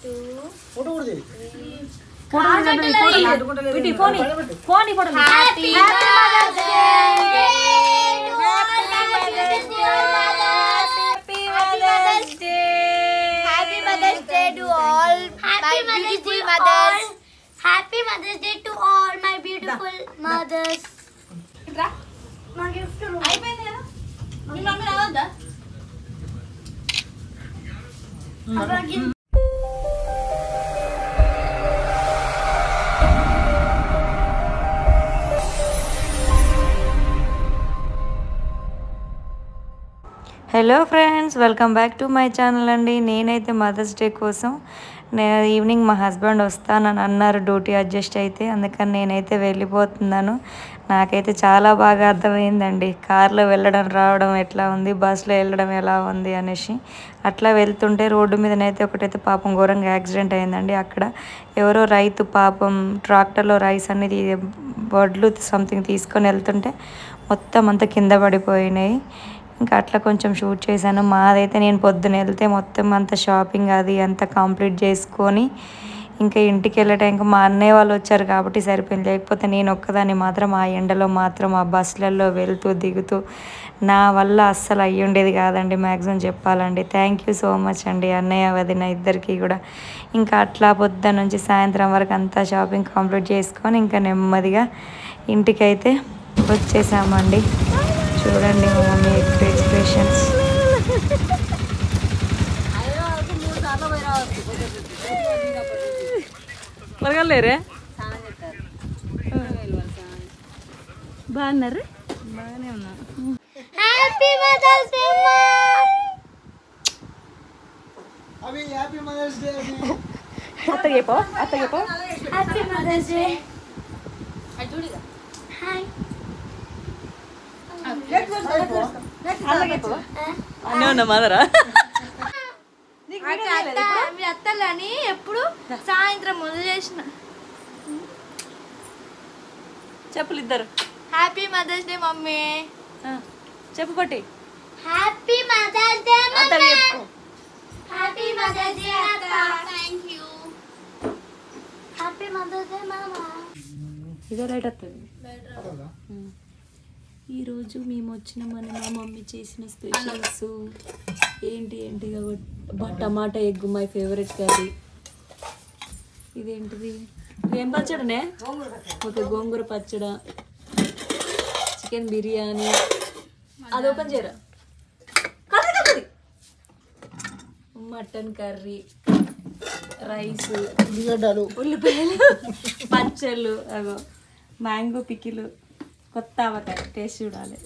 Happy Mother's Day to all my beautiful mothers. My gift to అయిపోయింది కదా మీ mummy రావద్దా hello friends, welcome back to my channel అండి. నేనైతే mother's day కోసం ఈవినింగ్ మా హస్బెండ్ వస్తానని అన్నారు, డ్యూటీ అడ్జస్ట్ అయితే. అందుకని నేనైతే వెళ్ళిపోతున్నాను. నాకైతే చాలా బాగా అర్థమైందండి కార్లో వెళ్ళడం రావడం ఎట్లా ఉంది, బస్సులో వెళ్ళడం ఎలా ఉంది అనేసి. అట్లా వెళ్తుంటే రోడ్డు మీదనైతే ఒకటైతే పాపం ఘోరంగా యాక్సిడెంట్ అయిందండి. అక్కడ ఎవరో రైతు పాపం ట్రాక్టర్లో రైస్ అనేది వడ్లు సంథింగ్ తీసుకొని వెళ్తుంటే మొత్తం అంతా కింద పడిపోయినాయి. ఇంకా అట్లా కొంచెం షూట్ చేశాను. మాదైతే నేను పొద్దున వెళ్తే మొత్తం అంత షాపింగ్ అది అంతా కంప్లీట్ చేసుకొని ఇంకా ఇంటికి వెళ్ళే టైంకి మా అన్నయ్య వాళ్ళు వచ్చారు కాబట్టి సరిపోయింది. లేకపోతే నేను ఒక్కదాన్ని మాత్రం ఆ ఎండలో మాత్రం ఆ బస్సులలో వెళ్తూ దిగుతూ నా వల్ల అస్సలు అయ్యి ఉండేది కాదండి. మ్యాక్సిమం చెప్పాలండి. థ్యాంక్ యూ సో మచ్ అండి అన్నయ్య వదిన ఇద్దరికి కూడా. ఇంకా అట్లా పొద్దున్న నుంచి సాయంత్రం వరకు అంతా షాపింగ్ కంప్లీట్ చేసుకొని ఇంకా నెమ్మదిగా ఇంటికైతే వచ్చేసామండి. చూడండి మా మమ్మీ ఎక్స్ప్రెషన్స్. లేరే బాగున్నారు, బాగానే ఉన్నా. Happy mother's day happy mother's day happy mother's day. Hi అన్నీ ఉన్నా మదరా మీ అత్తలని ఎప్పుడు సాయంత్రం ముందు చేసిన. చెప్పులు ఇద్దరు. Happy mother's day mummy. చెప్పు కొట్టి. Happy mother's day mummy. చెప్పు. హ్యాపీ మదర్స్ డే అత్త. థాంక్యూ. హ్యాపీ మదర్స్ డే మామా. ఇదే రైట్ వస్తుంది. ఈరోజు మేము వచ్చిన మా మమ్మీ చేసిన స్పెషల్స్ ఏంటి tomato egg my favourite curry. ఇదేంటిది, ఏం పచ్చడనే? ఓకే, గోంగూర పచ్చడ, చికెన్ బిర్యానీ, అది ఓపెన్ చేయరా, మటన్ కర్రీ, రైస్, ఉల్లిపాయలు, పచ్చళ్ళు, అగో మ్యాంగో పికిలు, కొత్త ఆవకాయ. టేస్ట్ చూడాలి.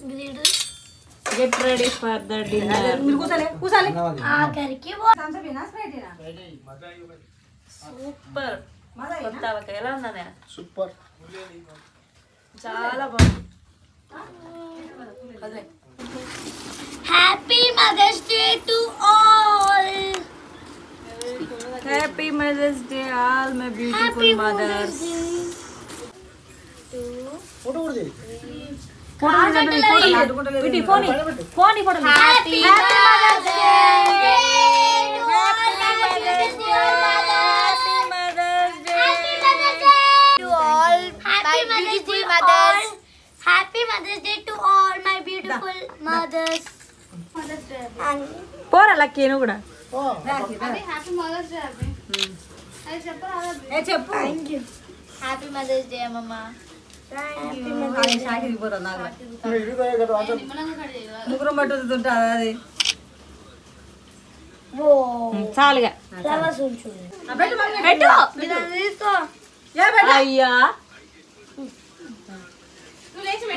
Get ready for the dinner. Super. కొత్త ఆవకాయ ఎలా ఉందనే? సూపర్, చాలా బాగుంది. Happy mother's day to all. Happy mother's day all my beautiful mothers. Happy mother's day to all my beautiful mothers. Happy mother's day to all my beautiful mothers. పోరా lucky నువ్వు కూడా happy mother's day అబ్బి. అది చెప్పు. Thank you. Happy mother's day అమ్మమ్మ. ముగ్గురం పట్టుతుంటా అది చాలుగా. అయ్యా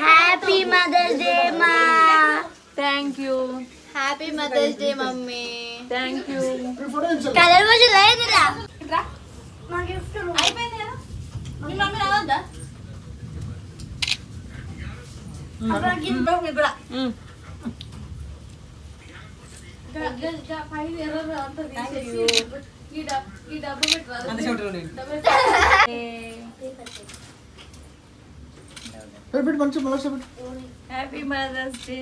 హ్యాపీ మదర్స్ డే మా. Thank you. Happy mother's day mummy. Thank you. Colour రోజు లేదురా. అయిపోయింది కదా మీ మమ్మీ రావద్దా? Happy mother's day.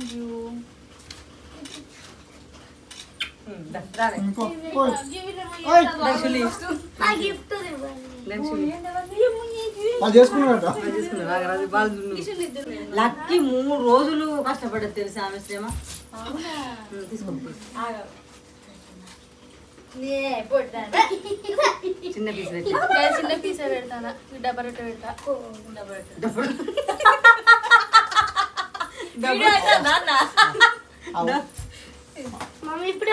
Thank you. Lucky 3 రోజులు కష్టపడ్డది తెలుసా ఆమె శ్రమ. చిన్న పీస్ పెట్టి చిన్న పీస్ పెడతానా డబ్బా రొట్టె పెడతా మమ్మీ ఇప్పుడే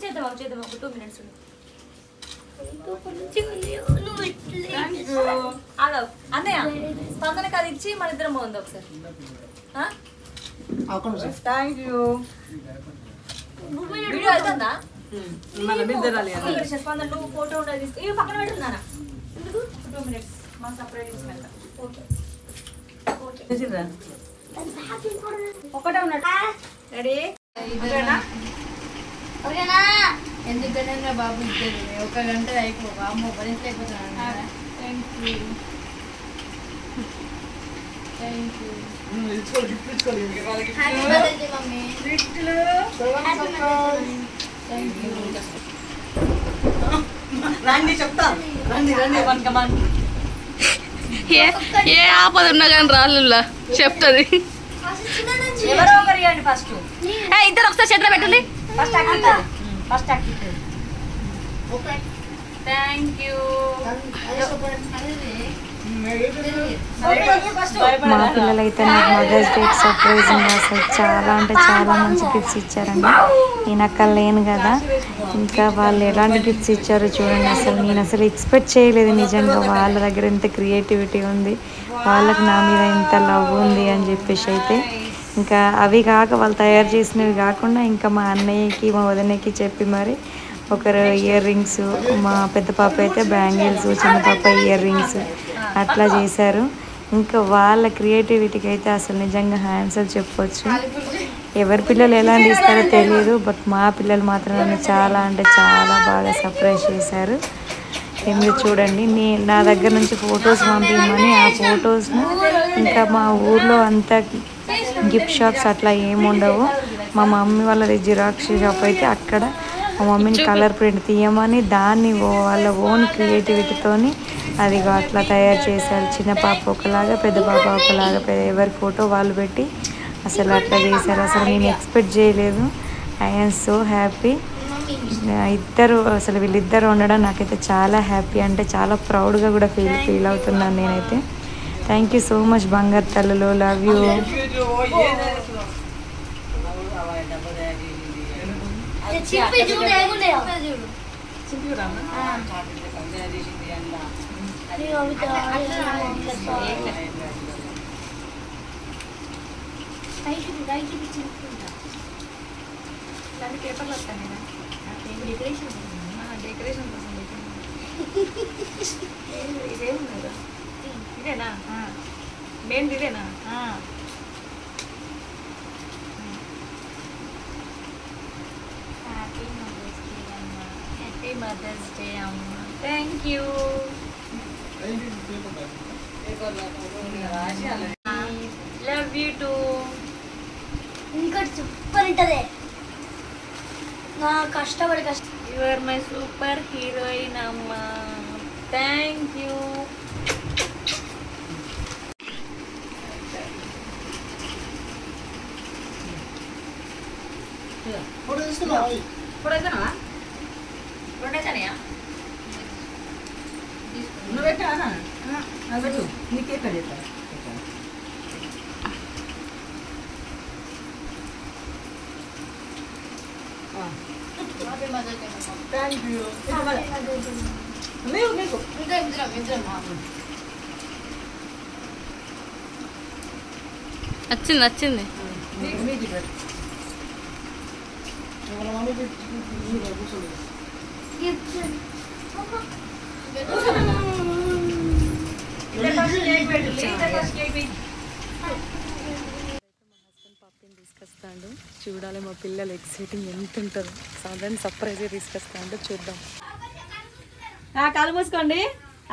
చేద్దాం 2 minutes అన్నయ్య స్పందనకి అది ఇచ్చి మన ఇద్దరం బాగుంది ఒకసారి. Thank you. వీడియో అవుతుందా? మన బిడ్డరాలి స్పందన నువ్వు ఫోటో ఉండాలి తీసుకో. ఇవి పక్కన పెట్టున్నానా 2 minutes మా సపరేట్ తీసుకెళ్తా. ఒకటే ఉన్నట్టు రెడీ ఓకేనా? ఎందుకంటే బాబు ఇద్దరు 1 గంట అయిపో బాబు పరీక్ష అయిపోతున్నాను. Thank you happy birthday mummy. రండి చెప్తా. రండి కమాన్. ఏ ఆపద ఉన్నా కానీ రాళ్ళులా చెప్తుంది. ఎవరో ఒకరు ఇవ్వండి ఫస్ట్. ఇద్దరు ఒకసారి చేతిలో పెట్టండి. First thank you. మా పిల్లలైతే నాకు మదర్స్ డే సర్ప్రైజింగ్ అసలు చాలా అంటే చాలా మంచి గిఫ్ట్స్ ఇచ్చారండి. నేను అక్కడ లేను కదా, ఇంకా వాళ్ళు ఎలాంటి గిఫ్ట్స్ ఇచ్చారో చూడండి. నేను అసలు ఎక్స్పెక్ట్ చేయలేదు నిజంగా. వాళ్ళ దగ్గర ఎంత క్రియేటివిటీ ఉంది, వాళ్ళకి నా మీద ఎంత లవ్ ఉంది అని చెప్పేసి అయితే. ఇంకా అవి కాక వాళ్ళు తయారు చేసినవి కాకుండా ఇంకా మా అన్నయ్యకి మా వదినకి చెప్పి మరి ఒకరు ఇయర్ రింగ్స్, మా పెద్ద పాప అయితే బ్యాంగిల్స్, చిన్న పాప ఇయర్ రింగ్స్ అట్లా చేశారు. ఇంకా వాళ్ళ క్రియేటివిటీకి అయితే అసలు నిజంగా హ్యాండ్స్ చెప్పొచ్చు. ఎవరి పిల్లలు ఎలాంటి ఇస్తారో తెలియదు, బట్ మా పిల్లలు మాత్రం నన్ను చాలా అంటే చాలా బాగా సర్ప్రైజ్ చేశారు. మీరు చూడండి, నా దగ్గర నుంచి ఫొటోస్ పంపించమని ఆ ఫొటోస్ను ఇంకా మా ఊర్లో అంతా గిఫ్ట్ షాప్స్ అట్లా ఏముండవు. మా మమ్మీ వాళ్ళది జిరాక్స్ షాప్ అయితే అక్కడ మా మమ్మీని కలర్ ప్రింట్ తీయమని దాన్ని వాళ్ళ ఓన్ క్రియేటివిటీతోని అది అట్లా తయారు చేశారు. చిన్న పాప ఒకలాగా, పెద్ద పాప ఒకలాగా, ఎవరి ఫోటో వాళ్ళు పెట్టి అసలు అట్లా చేశారు. అసలు నేను ఎక్స్పెక్ట్ చేయలేదు. I am so happy. వీళ్ళిద్దరు ఉండడం నాకైతే చాలా హ్యాపీ, అంటే చాలా ప్రౌడ్గా కూడా ఫీల్ అవుతున్నాను నేనైతే. థ్యాంక్ యూ సో మచ్ బంగారు తల్లులు, లవ్ యూ. పేపర్లు వస్తాను డెకరేషన్ కోసం ఇదేముందా? ఇదేనా మెయిన్? ఇదేనా? హ్యాపీ మదర్స్ డే అమ్మ. Thank you. Love you too. ఇంకోటి సూపర్ ఉంటుంది. నా కష్టపడి you are my super heroine అమ్మ. Thank you. నువ్వు పెట్టావా? పెట్టు, నీకే పెడతా. Thank you. మీకు నచ్చింది. తీసుకొస్తాడు. చూడాలి మా పిల్లలు ఎక్సైటింగ్ ఎంత ఉంటారు. సాధారణ సర్ప్రైజ్ తీసుకొస్తాడు, చూద్దాం. కళ్ళు మూసుకోండి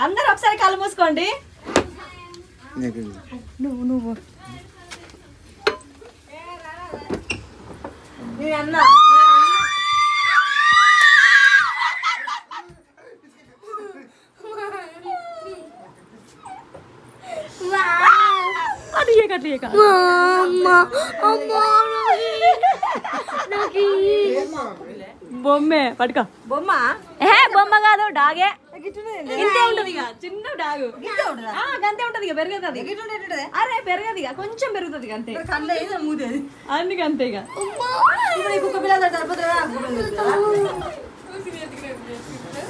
అందరు, ఒకసారి కళ్ళు మూసుకోండి. నువ్వు అన్న బొమ్మే పట్టుకో. బొమ్మ బొమ్మ కాదు, డాగే. ఇంతే ఉంటది ఇక, చిన్న డాగు అంతే ఉంటది ఇక, పెరగదు. అరే పెరగదు ఇక, కొంచెం పెరుగుతుంది అంతే. మూదేది అందుకే అంతే ఇక. కుక్క పిల్లలు సరిపోతుందా?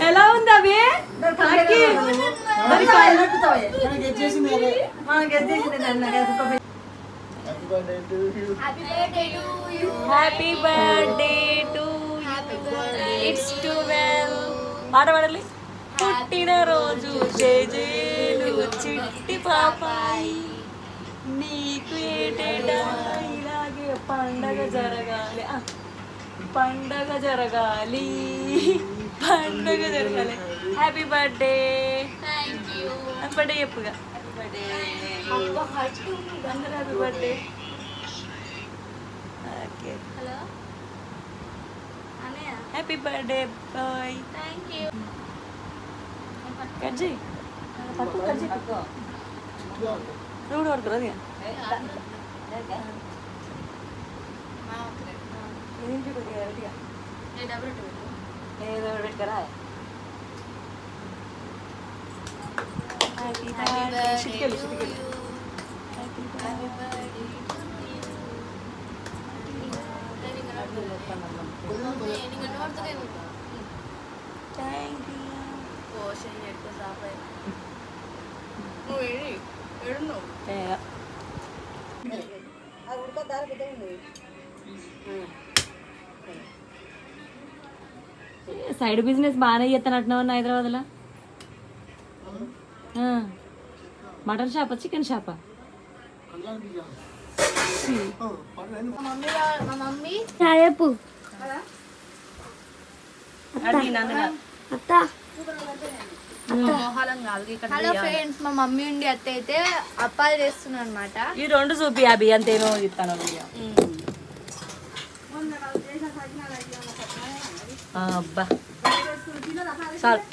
ఎలా ఉంది అవి? Happy birthday to it's 12. పాట పాడాలి. పుట్టినరోజు జేజేలు చిట్టి పాపాయి, నీకు ఏటేటా ఇలాగే పండగ జరగాలి, పండగ జరగాలి, పండగ జరగాలి. Happy birthday. బర్త్డే చెప్పుగా. అందరూ happy birthday. Okay, happy birthday boy. Cut చేయి. నువ్వు పడుతురా ఏదో పెట్టుకరా. చిటికెళ్ళు చిటికెళ్ళు. థ్యాంక్ సైడ్ బిజినెస్ బాగానే చేస్తానట్టున్నావు హైదరాబాద్లో. మటన్ షాపా, చికెన్ షాపా? చెప్పు హలో ఫ్రెండ్స్, మా మమ్మీ ఉండి అత్త అయితే అప్పాలు చేస్తున్నా అనమాట. ఈ రెండు చూపి అభి అంతేనో ఇస్తాను. అబ్బా చాలు.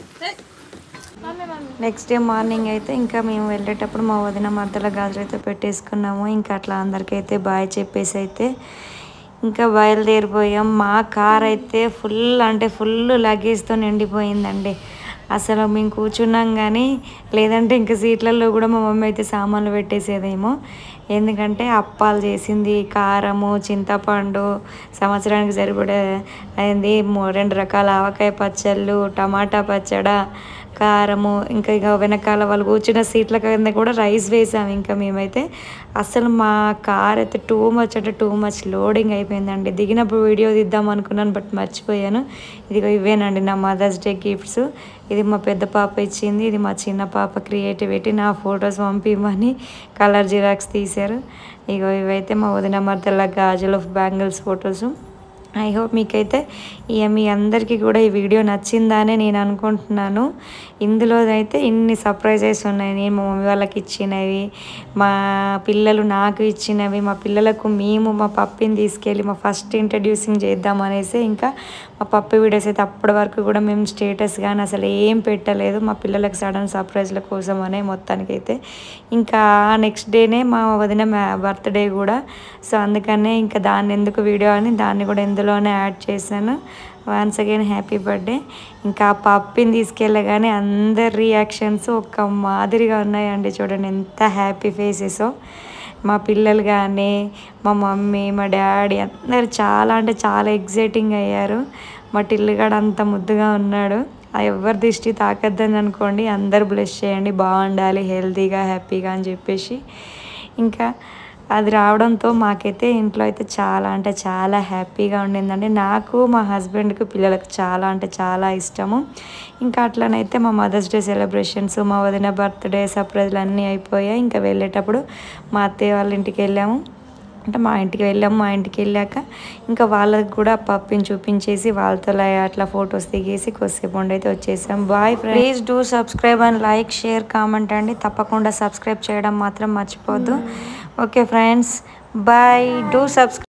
నెక్స్ట్ డే మార్నింగ్ అయితే ఇంకా మేము వెళ్ళేటప్పుడు మా వదిన మధ్యలో గాజులు అయితే పెట్టేసుకున్నాము. ఇంకా అట్లా అందరికైతే బాయ్ చెప్పేసి అయితే ఇంకా బయలుదేరిపోయాం. మా కార్ అయితే ఫుల్ అంటే ఫుల్ లగేజ్తో నిండిపోయిందండి. అసలు మేము కూర్చున్నాం కానీ, లేదంటే ఇంకా సీట్లలో కూడా మా మమ్మీ అయితే సామాన్లు పెట్టేసేదేమో. ఎందుకంటే అప్పాలు చేసింది, కారము, చింతపండు, సంవత్సరానికి సరిపడే అయింది, 2 రకాల ఆవకాయ పచ్చళ్ళు, టమాటా పచ్చడ, కారము, ఇంకా ఇక వెనకాల వాళ్ళు కూర్చున్న సీట్ల కింద కూడా రైస్ వేసాము. ఇంకా మేమైతే అసలు మా కార్ అయితే టూ మచ్ లోడింగ్ అయిపోయిందండి. దిగినప్పుడు వీడియో తీద్దాం అనుకున్నాను, బట్ మర్చిపోయాను. ఇదిగో ఇవేనండి నా మదర్స్ డే గిఫ్ట్స్. ఇది మా పెద్ద పాప ఇచ్చింది, ఇది మా చిన్న పాప క్రియేటివిటీ. నా ఫొటోస్ పంపిమని కలర్ జిరాక్స్ తీశారు. ఇగో ఇవైతే మా వదిన మధ్యలో గాజులు, బ్యాంగిల్స్ ఫొటోస్. ఐ హోప్ మీకైతే మీ అందరికీ కూడా ఈ వీడియో నచ్చిందనే నేను అనుకుంటున్నాను. ఇందులో అయితే ఇన్ని సర్ప్రైజెస్ ఉన్నాయి. నేను మా మమ్మీ వాళ్ళకి ఇచ్చినవి, మా పిల్లలు నాకు ఇచ్చినవి, మా పిల్లలకు మేము మా పప్పిని తీసుకెళ్ళి మా ఫస్ట్ ఇంట్రడ్యూసింగ్ చేద్దామనేసి ఇంకా మా పప్పి వీడియోస్ అయితే అప్పటి వరకు కూడా మేము స్టేటస్ కానీ అసలు ఏం పెట్టలేదు. మా పిల్లలకు సడన్ సర్ప్రైజ్ల కోసం అనే మొత్తానికైతే ఇంకా నెక్స్ట్ డేనే మా వదిన బర్త్డే కూడా. సో అందుకనే ఇంకా దాన్ని ఎందుకు వీడియో అని దాన్ని కూడా ఇందులోనే యాడ్ చేశాను. Once again happy birthday. ఇంకా ఆ పప్పిని తీసుకెళ్ళగానే అందరి రియాక్షన్స్ ఒక మాదిరిగా ఉన్నాయండి. చూడండి ఎంత హ్యాపీ ఫేసెసో. మా పిల్లలు కానీ, మా మమ్మీ, మా డాడీ అందరు చాలా అంటే చాలా ఎగ్జైటింగ్ అయ్యారు. మా టిల్లుగాడు అంత ముద్దుగా ఉన్నాడు. ఎవరి దృష్టి తాకద్దని అనుకోండి, అందరు బ్లెస్ చేయండి, బాగుండాలి, హెల్తీగా, హ్యాపీగా అని చెప్పేసి. ఇంకా అది రావడంతో మాకైతే ఇంట్లో అయితే చాలా అంటే చాలా హ్యాపీగా ఉండిందండి. నాకు, మా హస్బెండ్కి, పిల్లలకు చాలా అంటే చాలా ఇష్టము. ఇంకా అట్లనైతే మా మదర్స్ డే సెలబ్రేషన్స్, మా వదిన బర్త్డే సర్ప్రైజ్లు అన్నీ అయిపోయాయి. ఇంకా వెళ్ళేటప్పుడు మా అత్తయ్య వాళ్ళ ఇంటికి వెళ్ళాము. అంటే మా ఇంటికి వెళ్ళాము. మా ఇంటికి వెళ్ళాక ఇంకా వాళ్ళకి కూడా పప్పిని చూపించేసి వాళ్ళతో అట్లా ఫొటోస్ దిగేసి కొద్దిసేపు ఉండైతే వచ్చేసాం. Bye friends, please do subscribe and like, share, comment అండి. తప్పకుండా సబ్స్క్రైబ్ చేయడం మాత్రం మర్చిపోద్దు. Okay friends, bye. Do subscribe.